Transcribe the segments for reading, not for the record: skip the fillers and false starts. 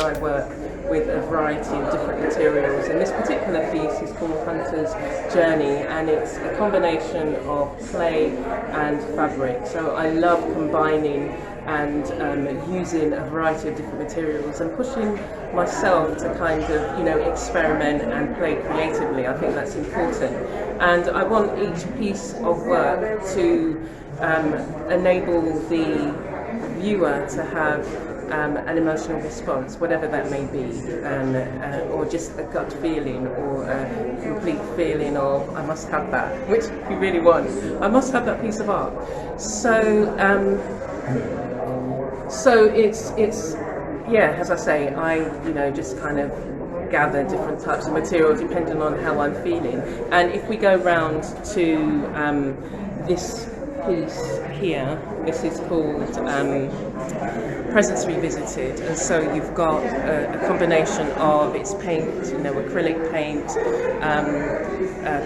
I work with a variety of different materials, and this particular piece is called Hunter's Journey, and it's a combination of clay and fabric. So I love combining and using a variety of different materials and pushing myself to kind of, you know, experiment and play creatively. I think that's important, and I want each piece of work to enable the viewer to have an emotional response, whatever that may be, or just a gut feeling, or a complete feeling of I must have that, which you really want. I must have that piece of art. So it's yeah, as I say, I just kind of gather different types of material depending on how I'm feeling. And if we go round to this piece here, this is called Presence Revisited, and so you've got a combination of its paint, acrylic paint,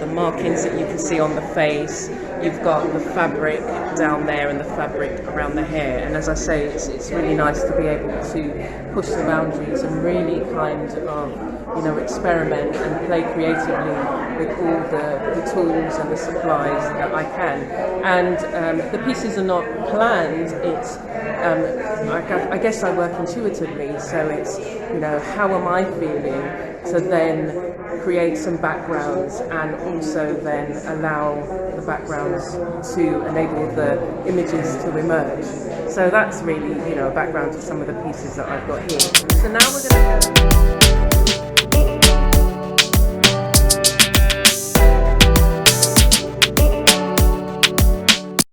the markings that you can see on the face. You've got the fabric down there and the fabric around the hair, and as I say, it's really nice to be able to push the boundaries and really kind of experiment and play creatively with all the tools and the supplies that I can. And the pieces are not planned. It's I guess I work intuitively, so it's how am I feeling to then create some backgrounds and also then allow the backgrounds to enable the images to emerge. So that's really a background to some of the pieces that I've got here. So now we're going to go